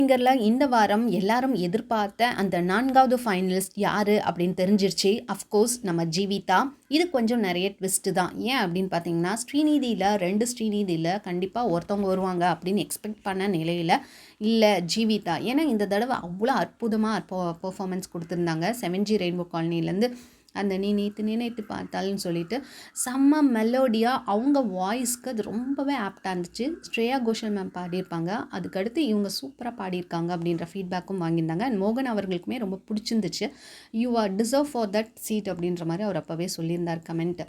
சிங்கரில் இந்த வாரம் எல்லாரும் எதிர்பார்த்த அந்த 4வது ஃபைனலிஸ்ட் யார் அப்படின்னு தெரிஞ்சிருச்சு. அஃப்கோர்ஸ் நம்ம ஜீவிதா. இது கொஞ்சம் நிறைய ட்விஸ்ட்டு தான். ஏன் அப்படின்னு பார்த்தீங்கன்னா, ஸ்ரீநிதியில் 2 ஸ்ரீநிதியில் கண்டிப்பாக ஒருத்தவங்க வருவாங்க அப்படின்னு எக்ஸ்பெக்ட் பண்ண நிலையில் இல்லை ஜீவிதா. ஏன்னா இந்த தடவை அவ்வளோ அற்புதமாக பெர்ஃபார்மன்ஸ் கொடுத்துருந்தாங்க. 7G ரெயின்போ காலனிலேருந்து அந்த நீ நேற்று பார்த்தாலுன்னு சொல்லிட்டு செம்ம மெலோடியாக அவங்க வாய்ஸ்க்கு அது ரொம்பவே ஆப்டாக இருந்துச்சு. ஸ்ரேயா கோஷல் மேம் பாடியிருப்பாங்க, அதுக்கடுத்து இவங்க சூப்பராக பாடியிருக்காங்க அப்படின்ற ஃபீட்பேக்கும் வாங்கியிருந்தாங்க. அண்ட் மோகன் அவர்களுக்குமே ரொம்ப பிடிச்சிருந்துச்சு. You are deserve for that seat அப்படின்ற மாதிரி அவர் அப்போவே சொல்லியிருந்தார் கமெண்ட்டு.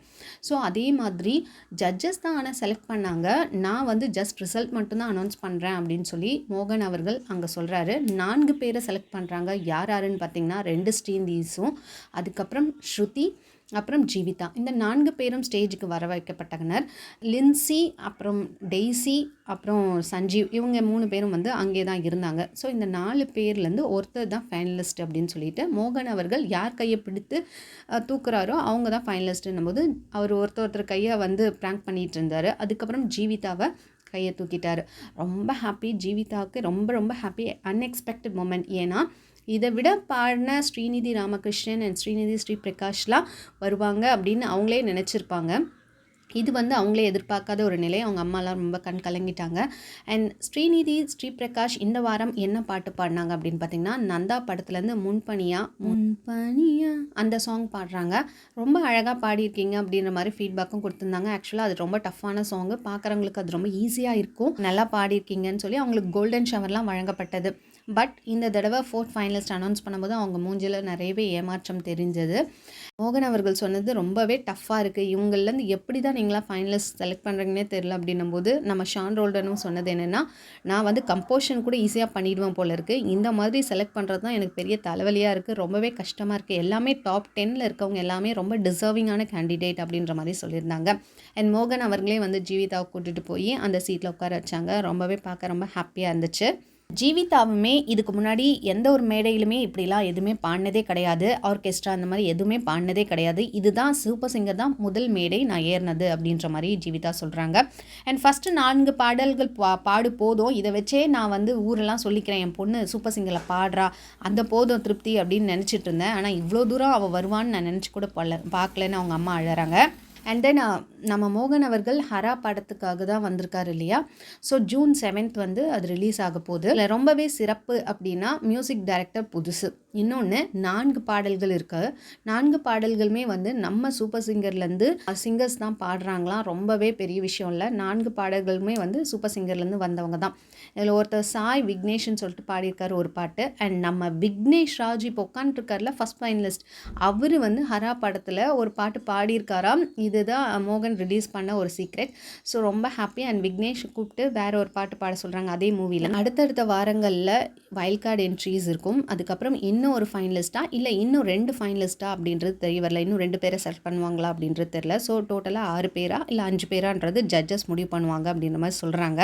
ஸோ அதே மாதிரி ஜட்ஜஸ் தான் ஆனால் செலக்ட் பண்ணாங்க. நான் வந்து ஜஸ்ட் ரிசல்ட் மட்டும்தான் அனௌன்ஸ் பண்ணுறேன் அப்படின்னு சொல்லி மோகன் அவர்கள் அங்கே சொல்கிறாரு. 4 பேரை செலக்ட் பண்ணுறாங்க. யாருன்னு பார்த்தீங்கன்னா 2 ஸ்ரீநிதிஸும், அதுக்கப்புறம் ஸ்ருதி, அப்புறம் ஜீவிதா. இந்த 4 பேரும் ஸ்டேஜுக்கு வர வைக்கப்பட்டனர். லின்சி, அப்புறம் டெய்ஸி, அப்புறம் சஞ்சீவ், இவங்க 3 பேரும் வந்து அங்கே தான் இருந்தாங்க. ஸோ இந்த 4 பேர்லேருந்து ஒருத்தர் தான் ஃபைனலிஸ்ட் அப்படின்னு சொல்லிட்டு மோகன் அவர்கள் யார் கையை பிடித்து தூக்குறாரோ அவங்க தான் ஃபைனலிஸ்ட்டுன்னும் போது அவர் ஒருத்தர் கையை வந்து ப்ராங்க் பண்ணிகிட்டு இருந்தார். அதுக்கப்புறம் ஜீவிதாவை கையை தூக்கிட்டார். ரொம்ப ஹாப்பி ஜீவிதாவுக்கு, ரொம்ப ரொம்ப ஹாப்பி. Unexpected moment. ஏன்னா இதை விட பாடின ஸ்ரீநிதி ராமகிருஷ்ணன் அண்ட் ஸ்ரீநிதி ஸ்ரீ பிரகாஷ்லாம் வருவாங்க அப்படின்னு அவங்களே நினச்சிருப்பாங்க. இது வந்து அவங்களே எதிர்பார்க்காத ஒரு நிலை. அவங்க அம்மாலாம் ரொம்ப கலங்கிட்டாங்க. அண்ட் ஸ்ரீநிதி ஸ்ரீ பிரகாஷ் இந்த வாரம் என்ன பாட்டு பாடினாங்க அப்படின்னு பார்த்தீங்கன்னா, நந்தா படத்துலேருந்து முன்பனியா அந்த சாங் பாடுறாங்க. ரொம்ப அழகாக பாடியிருக்கீங்க அப்படின்ற மாதிரி ஃபீட்பேக்கும் கொடுத்துருந்தாங்க. ஆக்சுவலாக அது ரொம்ப டஃப்பான சாங்கு, பார்க்குறவங்களுக்கு அது ரொம்ப ஈஸியாக இருக்கும். நல்லா பாடியிருக்கீங்கன்னு சொல்லி அவங்களுக்கு கோல்டன் ஷவர்லாம் வழங்கப்பட்டது. பட் இந்த தடவை 4th ஃபைனலிஸ்ட் அனௌன்ஸ் பண்ணும்போது அவங்க மூஞ்சில் நிறையவே ஏமாற்றம் தெரிஞ்சது. மோகன் அவர்கள் சொன்னது ரொம்பவே டஃப்பாக இருக்குது, இவங்கள்லேருந்து எப்படி தான் நீங்களாம் ஃபைனலிஸ்ட் செலக்ட் பண்ணுறீங்கன்னே தெரில அப்படின்னும் போது நம்ம ஷான் ரோல்டனும் சொன்னது என்னென்னா, நான் வந்து கம்போஷன் கூட ஈஸியாக பண்ணிடுவேன் போல இருக்குது, இந்த மாதிரி செலக்ட் பண்ணுறது தான் எனக்கு பெரிய தலைவலியாக இருக்குது, ரொம்பவே கஷ்டமாக இருக்குது, எல்லாமே டாப் 10ல் இருக்கவங்க எல்லாமே ரொம்ப டிசர்விங்கான கேண்டிடேட் அப்படின்ற மாதிரி சொல்லியிருந்தாங்க. அண்ட் மோகன் அவர்களே வந்து ஜீவிதாவை கூட்டிகிட்டு போய் அந்த சீட்டில் உட்கார வச்சாங்க. ரொம்பவே பார்க்க ரொம்ப ஹாப்பியாக இருந்துச்சு. ஜீவிதாவுமே இதுக்கு முன்னாடி எந்த ஒரு மேடையிலுமே இப்படிலாம் எதுவுமே பாடினதே கிடையாது. ஆர்கெஸ்ட்ரா அந்த மாதிரி எதுவுமே பாடினதே கிடையாது. இதுதான் சூப்பர் சிங்கர் தான் முதல் மேடை நான் ஏறினது அப்படின்ற மாதிரி ஜீவிதா சொல்கிறாங்க. அண்ட் ஃபஸ்ட்டு 4 பாடல்கள் பாடு போதும், இதை வச்சே நான் வந்து ஊரெல்லாம் சொல்லிக்கிறேன், என் பொண்ணு சூப்பர் சிங்கரில் பாடுறா, அந்த போதும் திருப்தி அப்படின்னு நினச்சிட்டு இருந்தேன். ஆனால் இவ்வளோ தூரம் அவள் வருவான்னு நான் நினச்சி கூட பார்க்கலன்னு அவங்க அம்மா அழறாங்க. அண்ட் தென் நம்ம மோகன் அவர்கள் ஹரா படத்துக்காக தான் வந்திருக்காரு இல்லையா. ஸோ ஜூன் 7th வந்து அது ரிலீஸ் ஆக போகுது. இல்லை ரொம்பவே சிறப்பு அப்படின்னா மியூசிக் டைரக்டர் புதுசு. இன்னொன்று 4 பாடல்கள் இருக்குது. 4 பாடல்களுமே வந்து நம்ம சூப்பர் சிங்கர்லேருந்து சிங்கர்ஸ் தான் பாடுறாங்களாம். ரொம்பவே பெரிய விஷயம் இல்லை. 4 பாடல்களுமே வந்து சூப்பர் சிங்கர்லேருந்து வந்தவங்க தான். இதில் ஒருத்தர் சாய் விக்னேஷ்னு சொல்லிட்டு பாடியிருக்காரு ஒரு பாட்டு. அண்ட் நம்ம விக்னேஷ் ராஜ் இப்போ உட்காந்துருக்காருல ஃபஸ்ட் ஃபைனலிஸ்ட், அவர் வந்து ஹரா படத்தில் ஒரு பாட்டு பாடியிருக்காராம். இதுதான் மோகன் ரிலீஸ் பண்ண ஒரு சீக்ரெட். ஸோ ரொம்ப ஹாப்பி. அண்ட் விக்னேஷ் கூப்பிட்டு வேற ஒரு பாட்டு பாட சொல்கிறாங்க அதே மூவியில். அடுத்தடுத்த வாரங்களில் வைல்ட் கார்டு என்ட்ரிஸ் இருக்கும். அதுக்கப்புறம் இன்னும் ஒரு ஃபைனலிஸ்ட்டாக இல்லை இன்னும் 2 ஃபைனலிஸ்ட்டாக அப்படின்றது தெரிய வரல. இன்னும் 2 பேரை செலக்ட் பண்ணுவாங்களா அப்படின்றது தெரில. ஸோ டோட்டலாக 6 பேரா இல்லை 5 பேரான்றது ஜட்ஜஸ் முடிவு பண்ணுவாங்க அப்படின்ற மாதிரி சொல்கிறாங்க.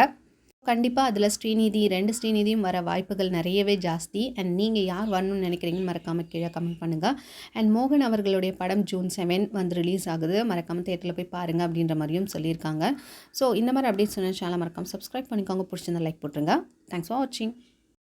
கண்டிப்பாக அதில் ஸ்ரீநிதி 2 ஸ்ரீநிதியும் வர வாய்ப்புகள் நிறையவே ஜாஸ்தி. அண்ட் நீங்கள் யார் வரணும்னு நினைக்கிறீங்கன்னு மறக்காமல் கீழே கமெண்ட் பண்ணுங்கள். அண்ட் மோகன் அவர்களுடைய படம் ஜூன் 7 வந்து ரிலீஸ் ஆகுது. மறக்காமல் தியேட்டரில் போய் பாருங்கள் அப்படின்ற மாதிரியும் சொல்லியிருக்காங்க. ஸோ இந்த மாதிரி அப்டேட்ஸ் சொன்ன சேனல் மறக்காமல் சப்ஸ்கிரைப் பண்ணிக்கோங்க. பிடிச்சிருந்தா லைக் போட்டுருங்க. தேங்க்ஸ் ஃபார் வாட்சிங்.